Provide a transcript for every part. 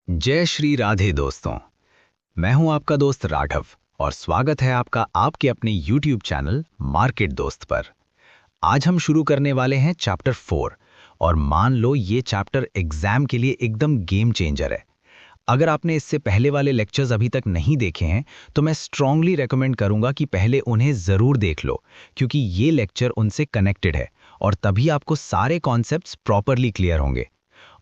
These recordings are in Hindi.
जय श्री राधे दोस्तों। मैं हूं आपका दोस्त राघव और स्वागत है आपका आपके अपने YouTube चैनल मार्केट दोस्त पर। आज हम शुरू करने वाले हैं चैप्टर 4 और मान लो ये चैप्टर एग्जाम के लिए एकदम गेम चेंजर है। अगर आपने इससे पहले वाले लेक्चर्स अभी तक नहीं देखे हैं तो मैं स्ट्रांगली रेकमेंड करूंगा कि पहले उन्हें ज़रूर देख लो, क्योंकि ये लेक्चर उनसे कनेक्टेड है और तभी आपको सारे कॉन्सेप्ट्स प्रॉपरली क्लियर होंगे।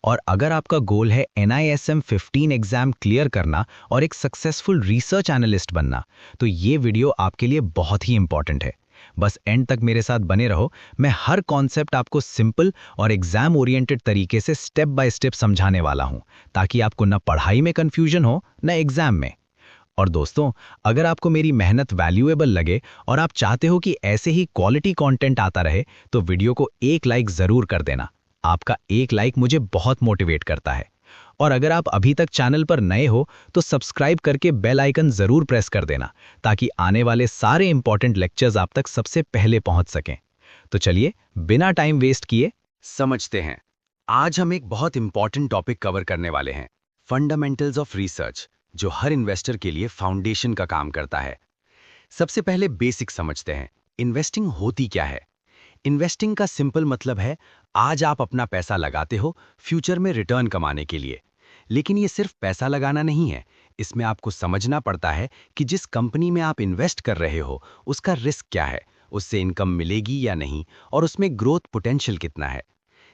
और अगर आपका गोल है NISM 15 एग्जाम क्लियर करना और एक सक्सेसफुल रिसर्च एनालिस्ट बनना, तो ये वीडियो आपके लिए बहुत ही इंपॉर्टेंट है। बस एंड तक मेरे साथ बने रहो। मैं हर कॉन्सेप्ट आपको सिंपल और एग्जाम ओरिएंटेड तरीके से स्टेप बाय स्टेप समझाने वाला हूं, ताकि आपको न पढ़ाई में कंफ्यूजन हो न एग्जाम में। और दोस्तों, अगर आपको मेरी मेहनत वैल्यूएबल लगे और आप चाहते हो कि ऐसे ही क्वालिटी कंटेंट आता रहे, तो वीडियो को एक लाइक जरूर कर देना। आपका एक लाइक मुझे बहुत मोटिवेट करता है। और अगर आप अभी तक चैनल पर नए हो तो सब्सक्राइब करके बेल आइकन जरूर प्रेस कर देना, ताकि आने वाले सारे इंपॉर्टेंट लेक्चर्स आप तक सबसे पहले पहुंच सकें। तो चलिए बिना टाइम वेस्ट किए समझते हैं। आज हम एक बहुत इंपॉर्टेंट टॉपिक कवर करने वाले हैं, फंडामेंटल्स ऑफ रिसर्च, जो हर इन्वेस्टर के लिए फाउंडेशन का काम करता है। सबसे पहले बेसिक समझते हैं, इन्वेस्टिंग होती क्या है। इन्वेस्टिंग का सिंपल मतलब है, आज आप अपना पैसा लगाते हो फ्यूचर में रिटर्न कमाने के लिए। लेकिन ये सिर्फ पैसा लगाना नहीं है, इसमें आपको समझना पड़ता है कि जिस कंपनी में आप इन्वेस्ट कर रहे हो उसका रिस्क क्या है, उससे इनकम मिलेगी या नहीं, और उसमें ग्रोथ पोटेंशियल कितना है।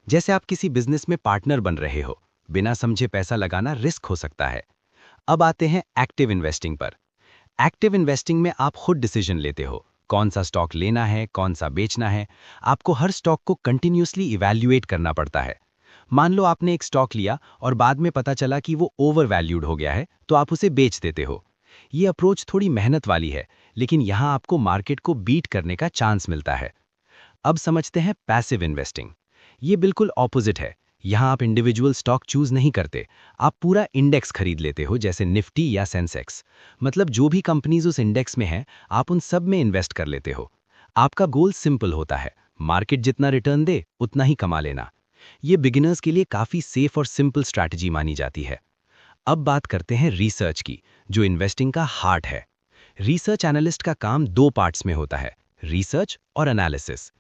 जैसे आप किसी बिजनेस में पार्टनर बन रहे हो, बिना समझे पैसा लगाना रिस्क हो सकता है। अब आते हैं एक्टिव इन्वेस्टिंग पर। एक्टिव इन्वेस्टिंग में आप खुद डिसीजन लेते हो, कौन सा स्टॉक लेना है, कौन सा बेचना है। आपको हर स्टॉक को कंटिन्यूअसली इवैल्यूएट करना पड़ता है। मान लो आपने एक स्टॉक लिया और बाद में पता चला कि वो ओवर वैल्यूड हो गया है, तो आप उसे बेच देते हो। ये अप्रोच थोड़ी मेहनत वाली है, लेकिन यहाँ आपको मार्केट को बीट करने का चांस मिलता है। अब समझते हैं पैसिव इन्वेस्टिंग। ये बिल्कुल ऑपोजिट है। यहाँ आप इंडिविजुअल स्टॉक चूज नहीं करते, आप पूरा इंडेक्स खरीद लेते हो, जैसे निफ्टी या सेंसेक्स। मतलब जो भी कंपनीज उस इंडेक्स में हैं, आप उन सब में इन्वेस्ट कर लेते हो। आपका गोल सिंपल होता है, मार्केट जितना रिटर्न दे उतना ही कमा लेना। ये बिगिनर्स के लिए काफी सेफ और सिंपल स्ट्रैटेजी मानी जाती है। अब बात करते हैं रिसर्च की, जो इन्वेस्टिंग का हार्ट है। रिसर्च एनालिस्ट का काम दो पार्ट्स में होता है, रिसर्च और एनालिसिस।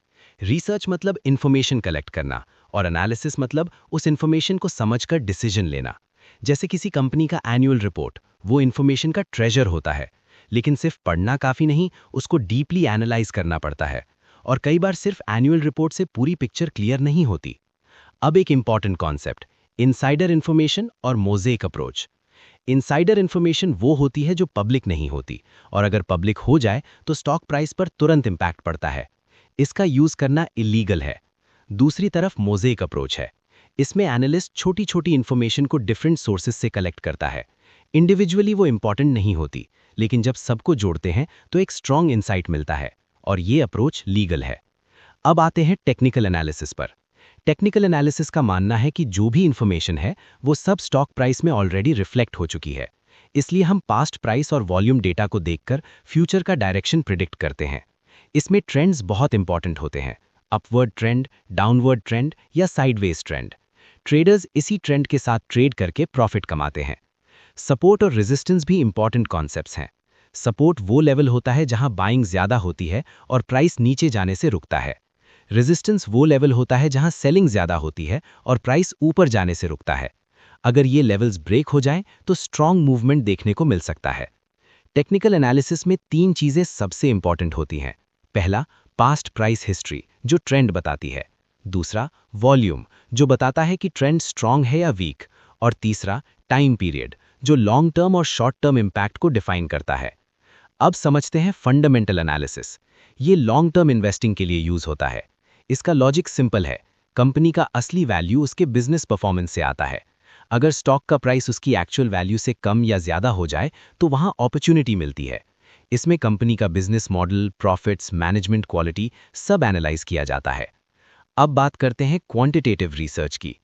रिसर्च मतलब इंफॉर्मेशन कलेक्ट करना और एनालिसिस मतलब उस इंफॉर्मेशन को समझकर डिसीजन लेना। जैसे किसी कंपनी का एनुअल रिपोर्ट, वो इंफॉर्मेशन का ट्रेजर होता है। लेकिन सिर्फ पढ़ना काफी नहीं, उसको डीपली एनालाइज करना पड़ता है। और कई बार सिर्फ एनुअल रिपोर्ट से पूरी पिक्चर क्लियर नहीं होती। अब एक इंपॉर्टेंट कॉन्सेप्ट, इनसाइडर इंफॉर्मेशन और मोज़ेक अप्रोच। इनसाइडर इंफॉर्मेशन वो होती है जो पब्लिक नहीं होती, और अगर पब्लिक हो जाए तो स्टॉक प्राइस पर तुरंत इंपैक्ट पड़ता है। इसका यूज करना इलीगल है। दूसरी तरफ मोज़ेक अप्रोच है। इसमें एनालिस्ट छोटी छोटी इंफॉर्मेशन को डिफरेंट सोर्सेज से कलेक्ट करता है। इंडिविजुअली वो इंपॉर्टेंट नहीं होती, लेकिन जब सबको जोड़ते हैं तो एक स्ट्रॉन्ग इंसाइट मिलता है, और ये अप्रोच लीगल है। अब आते हैं टेक्निकल एनालिसिस पर। टेक्निकल एनालिसिस का मानना है कि जो भी इंफॉर्मेशन है वो सब स्टॉक प्राइस में ऑलरेडी रिफ्लेक्ट हो चुकी है। इसलिए हम पास्ट प्राइस और वॉल्यूम डेटा को देखकर फ्यूचर का डायरेक्शन प्रिडिक्ट करते हैं। इसमें ट्रेंड्स बहुत इंपॉर्टेंट होते हैं, अपवर्ड ट्रेंड, डाउनवर्ड ट्रेंड या साइडवेज ट्रेंड। ट्रेडर्स इसी ट्रेंड के साथ ट्रेड करके प्रॉफिट कमाते हैं। सपोर्ट और रेजिस्टेंस भी इंपॉर्टेंट कॉन्सेप्ट्स हैं। सपोर्ट वो लेवल होता है जहां बाइंग ज्यादा होती है और प्राइस नीचे जाने से रुकता है। रेजिस्टेंस वो लेवल होता है जहां सेलिंग ज्यादा होती है और प्राइस ऊपर जाने से रुकता है। अगर ये लेवल्स ब्रेक हो जाएं तो स्ट्रॉन्ग मूवमेंट देखने को मिल सकता है। टेक्निकल एनालिसिस में तीन चीजें सबसे इंपॉर्टेंट होती हैं। पहला, पास्ट प्राइस हिस्ट्री, जो ट्रेंड बताती है। दूसरा, वॉल्यूम, जो बताता है कि ट्रेंड स्ट्रॉन्ग है या वीक। और तीसरा, टाइम पीरियड, जो लॉन्ग टर्म और शॉर्ट टर्म इंपैक्ट को डिफाइन करता है। अब समझते हैं फंडामेंटल एनालिसिस। ये लॉन्ग टर्म इन्वेस्टिंग के लिए यूज होता है। इसका लॉजिक सिंपल है, कंपनी का असली वैल्यू उसके बिजनेस परफॉर्मेंस से आता है। अगर स्टॉक का प्राइस उसकी एक्चुअल वैल्यू से कम या ज्यादा हो जाए तो वहां अपॉर्चुनिटी मिलती है। इसमें कंपनी का business model, profits, management quality सब एनालाइज किया जाता है। अब बात करते हैं क्वांटिटेटिव रिसर्च की।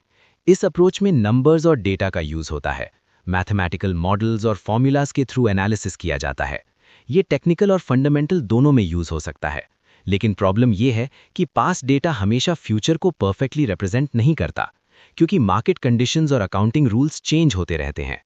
इस अप्रोच में नंबर्स और डेटा का यूज होता है। मैथमेटिकल मॉडल्स और फॉर्मूलाज के थ्रू एनालिसिस किया जाता है। ये टेक्निकल और फंडामेंटल दोनों में यूज हो सकता है। लेकिन प्रॉब्लम ये है कि पास्ट डेटा हमेशा फ्यूचर को परफेक्टली रिप्रेजेंट नहीं करता। क्योंकि मार्केट कंडीशंस और अकाउंटिंग रूल्स चेंज होते रहते हैं।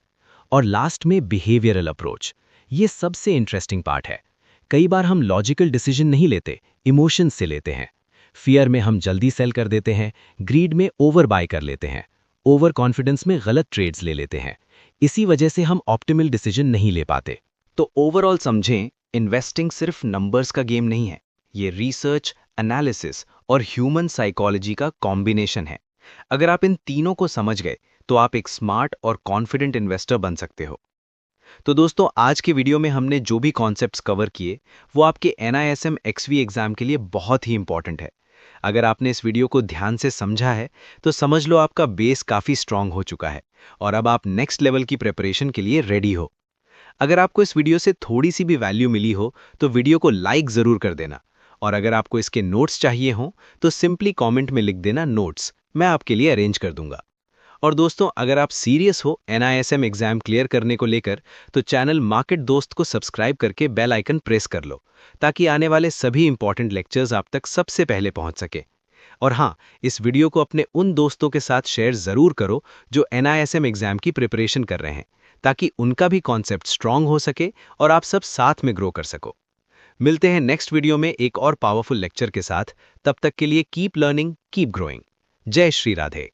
और लास्ट में बिहेवियरल अप्रोच, ये सबसे इंटरेस्टिंग पार्ट है। कई बार हम लॉजिकल डिसीजन नहीं लेते, इमोशंस से लेते हैं। फियर में हम जल्दी सेल कर देते हैं, ग्रीड में ओवर बाय कर लेते हैं, ओवर कॉन्फिडेंस में गलत ट्रेड्स ले लेते हैं। इसी वजह से हम ऑप्टिमल डिसीजन नहीं ले पाते। तो ओवरऑल समझें, इन्वेस्टिंग सिर्फ नंबर्स का गेम नहीं है, ये रिसर्च, एनालिसिस और ह्यूमन साइकोलॉजी का कॉम्बिनेशन है। अगर आप इन तीनों को समझ गए तो आप एक स्मार्ट और कॉन्फिडेंट इन्वेस्टर बन सकते हो। तो दोस्तों, आज के वीडियो में हमने जो भी कॉन्सेप्ट्स कवर किए वो आपके NISM XV एग्जाम के लिए बहुत ही इंपॉर्टेंट है। अगर आपने इस वीडियो को ध्यान से समझा है तो समझ लो आपका बेस काफ़ी स्ट्रांग हो चुका है और अब आप नेक्स्ट लेवल की प्रिपरेशन के लिए रेडी हो। अगर आपको इस वीडियो से थोड़ी सी भी वैल्यू मिली हो तो वीडियो को लाइक ज़रूर कर देना, और अगर आपको इसके नोट्स चाहिए हों तो सिंपली कमेंट में लिख देना नोट्स, मैं आपके लिए अरेंज कर दूंगा। और दोस्तों, अगर आप सीरियस हो NISM एग्जाम क्लियर करने को लेकर तो चैनल मार्केट दोस्त को सब्सक्राइब करके बेल आइकन प्रेस कर लो, ताकि आने वाले सभी इंपॉर्टेंट लेक्चर्स आप तक सबसे पहले पहुंच सके। और हाँ, इस वीडियो को अपने उन दोस्तों के साथ शेयर ज़रूर करो जो NISM एग्जाम की प्रिपरेशन कर रहे हैं, ताकि उनका भी कॉन्सेप्ट स्ट्रांग हो सके और आप सब साथ में ग्रो कर सको। मिलते हैं नेक्स्ट वीडियो में एक और पावरफुल लेक्चर के साथ। तब तक के लिए कीप लर्निंग, कीप ग्रोइंग। जय श्री राधे।